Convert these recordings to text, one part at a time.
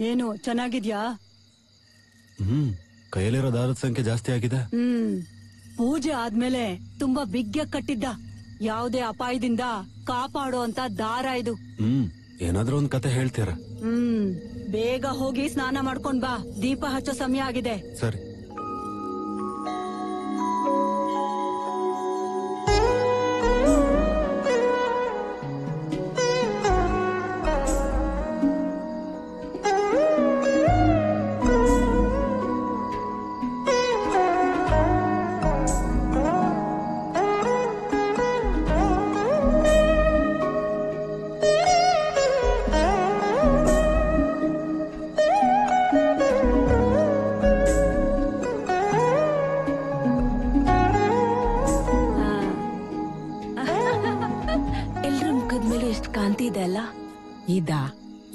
ಏನು ಚೆನ್ನಾಗಿದ್ಯಾ? ಕೈಯಲ್ಲಿರೋ ದಾರದ ಸಂಖ್ಯೆ ಜಾಸ್ತಿ ಆಗಿದೆ. ಪೂಜೆ ಆದ್ಮೇಲೆ ತುಂಬಾ ಬಿಗ್ಗ ಕಟ್ಟಿದ್ದ. ಯಾವುದೇ ಅಪಾಯದಿಂದ ಕಾಪಾಡೋ ಅಂತ ದಾರ ಇದು. ಏನಾದ್ರೂ ಒಂದ್ ಕತೆ ಹೇಳ್ತೀರಾ? ಬೇಗ ಹೋಗಿ ಸ್ನಾನ ಮಾಡ್ಕೊಂಡ್ ಬಾ, ದೀಪ ಹಚ್ಚೋ ಸಮಯ ಆಗಿದೆ. ಸರಿ.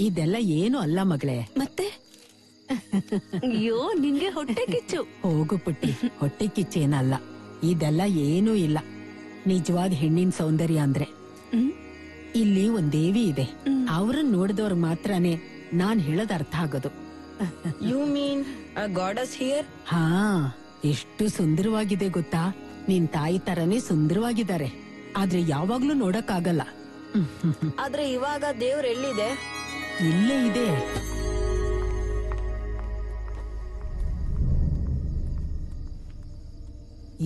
ಇದೆಲ್ಲ ಏನು ಅಲ್ಲ ಮಗಳೇ. ಮತ್ತೆ ಅಯ್ಯೋ ನಿಂಗೆ ಹೊಟ್ಟೆ ಕಿಚ್ಚು. ಹೋಗು ಪುಟ್ಟಿ, ಹೊಟ್ಟೆ ಕಿಚ್ಚೇನಲ್ಲ. ಇದೆಲ್ಲ ಏನೂ ಇಲ್ಲ. ನಿಜವಾದ ಹೆಣ್ಣಿನ ಸೌಂದರ್ಯ ಅಂದ್ರೆ ಇಲ್ಲಿ ಒಂದ್ ದೇವಿ ಇದೆ. ಅವ್ರನ್ನ ನೋಡಿದವ್ರ ಮಾತ್ರನೇ ನಾನ್ ಹೇಳೋದ್ ಅರ್ಥ ಆಗೋದು. You mean a goddess here? ಹಾ, ಎಷ್ಟು ಸುಂದರವಾಗಿದೆ ಗೊತ್ತಾ? ನಿನ್ ತಾಯಿ ತರನೇ ಸುಂದರವಾಗಿದ್ದಾರೆ. ಆದ್ರೆ ಯಾವಾಗ್ಲೂ ನೋಡಕ್ಕಾಗಲ್ಲ. ಆದ್ರೆ ಇವಾಗ ದೇವ್ರ ಎಲ್ಲಿದೆ? ಇಲ್ಲೇ ಇದೆ.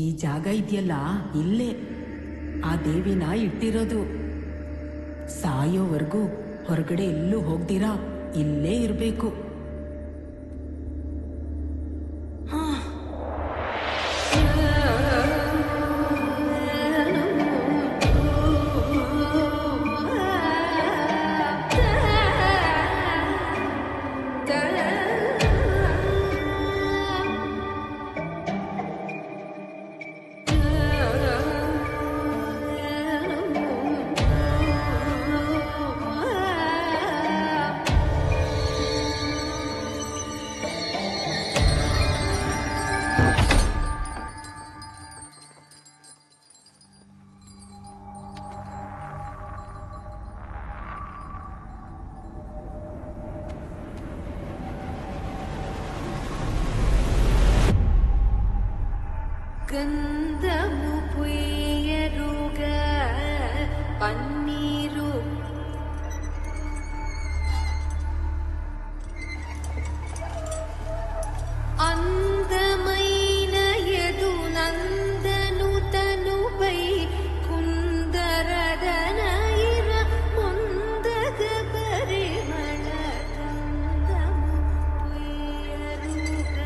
ಈ ಜಾಗ ಇದೆಯಲ್ಲ, ಇಲ್ಲೇ ಆ ದೇವಿನ ಇಟ್ಟಿರೋದು. ಸಾಯೋವರೆಗೂ ಹೊರಗಡೆ ಎಲ್ಲೂ ಹೋಗ್ದಿರಾ ಇಲ್ಲೇ ಇರ್ಬೇಕು. ಗಂಧಮು ಪುಯ್ಯರುಗ ಪನ್ನೀರು అందమైన యదు నందను తనుపై కుందరదనయిర ముందగ పరిమళ గంధము పుయ్యరుగ.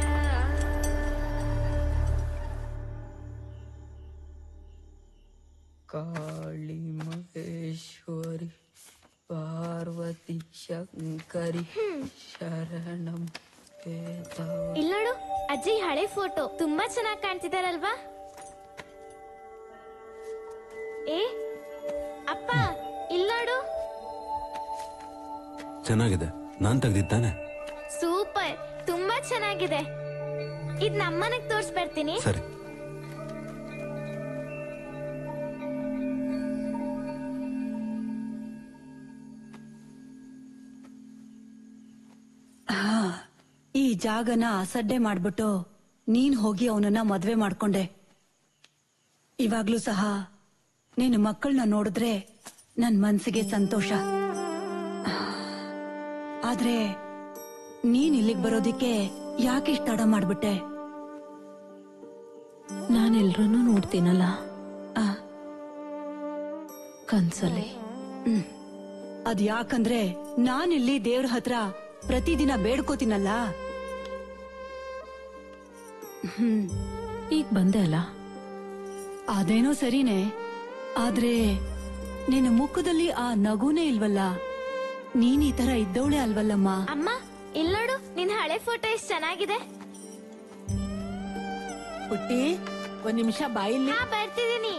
ಕಾಳಿ ಮಹೇಶ್ವರಿ ಪಾರ್ವತಿ ಶಂಕರಿ ಶರಣಂ. ಇಲ್ಲೋಡು ಅಜ್ಜಿ, ಹಳೆ ಫೋಟೋ ತುಂಬಾ ಚೆನ್ನಾಗಿ ಕಾಣ್ತಿದಾರಲ್ವಾ? ಏ ಅಪ್ಪ, ಇಲ್ಲೋಡು. ಚೆನ್ನಾಗಿದೆ. ನಾನ್ ತೆಗ್ದಿದ್ದಾನೆ. ಸೂಪರ್, ತುಂಬಾ ಚೆನ್ನಾಗಿದೆ. ಇದ್ ನಮ್ಮನೆಗ್ ತೋರ್ಸ್ಬರ್ತೀನಿ. ಸರಿ. ಈ ಜಾಗನ ಅಸಡ್ಡೆ ಮಾಡ್ಬಿಟ್ಟು ನೀನ್ ಹೋಗಿ ಅವನನ್ನ ಮದ್ವೆ ಮಾಡ್ಕೊಂಡೆ. ಇವಾಗ್ಲೂ ಸಹ ನಿನ್ನ ಮಕ್ಕಳನ್ನ ನೋಡಿದ್ರೆ ನನ್ ಮನ್ಸಿಗೆ ಸಂತೋಷ. ಆದ್ರೆ ನೀನ್ ಇಲ್ಲಿಗ್ ಬರೋದಿಕ್ಕೆ ಯಾಕಿಷ್ಟ ತಡ ಮಾಡ್ಬಿಟ್ಟೆ? ನಾನೆಲ್ರನ್ನೂ ನೋಡ್ತೀನಲ್ಲ ಕನ್ಸಲ್ಲಿ. ಅದ್ ಯಾಕಂದ್ರೆ ನಾನಿಲ್ಲಿ ದೇವ್ರ ಹತ್ರ ಪ್ರತಿದಿನ ಬೇಡ್ಕೋತೀನಲ್ಲ. ಈಗ ಬಂದೆ ಅಲ್ಲ, ಅದೇನೋ ಸರಿನೇ. ಆದ್ರೆ ನಿನ್ನ ಮುಖದಲ್ಲಿ ಆ ನಗುನೇ ಇಲ್ವಲ್ಲ. ನೀನ್ ಈ ತರ ಇದ್ದವಳೆ ಅಲ್ವಲ್ಲಮ್ಮ. ಅಮ್ಮ, ಇಲ್ಲೋಡು, ನಿನ್ ಹಳೆ ಫೋಟೋ ಎಷ್ಟ್ ಚೆನ್ನಾಗಿದೆ. ಪುಟ್ಟಿ, ಒಂದ್ ನಿಮಿಷ ಬಾಯಿಲ್ಲಿ. ಬರ್ತಿದ್ದೀನಿ.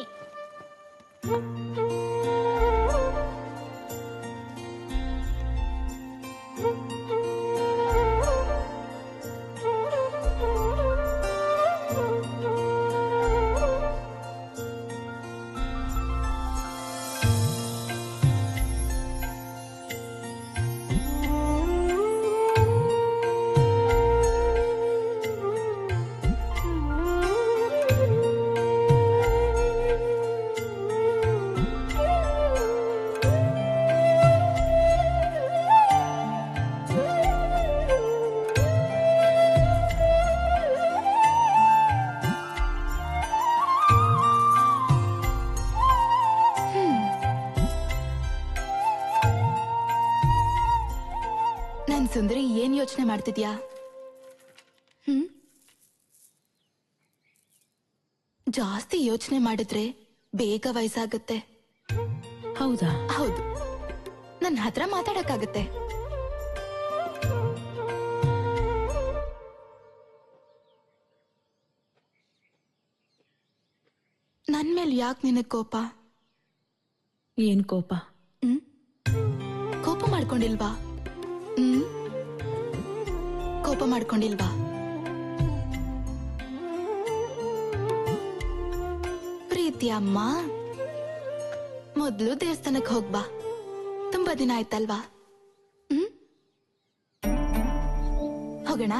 ಏನ್ ಯೋಚನೆ ಮಾಡ್ತಿದ್ಯಾ? ಜಾಸ್ತಿ ಯೋಚನೆ ಮಾಡಿದ್ರೆ ಬೇಗ ವಯಸ್ಸಾಗುತ್ತೆ. ಹೌದಾ? ಹೌದು, ನನ್ನ ಹತ್ರ ಮಾತಾಡಕ್ಕಾಗತ್ತೆ. ನನ್ ಮೇಲೆ ಯಾಕೆ ನಿನಗ್ ಕೋಪ? ಏನ್ ಕೋಪ? ಕೋಪ ಮಾಡ್ಕೊಂಡಿಲ್ವಾ? ಕೋಪ ಮಾಡ್ಕೊಂಡಿಲ್ವಾ? ಪ್ರೀತಿ ಅಮ್ಮ, ಮೊದ್ಲು ದೇವಸ್ಥಾನಕ್ಕೆ ಹೋಗ್ಬಾ. ತುಂಬಾ ದಿನ ಆಯ್ತಲ್ವಾ? ಹೋಗೋಣ.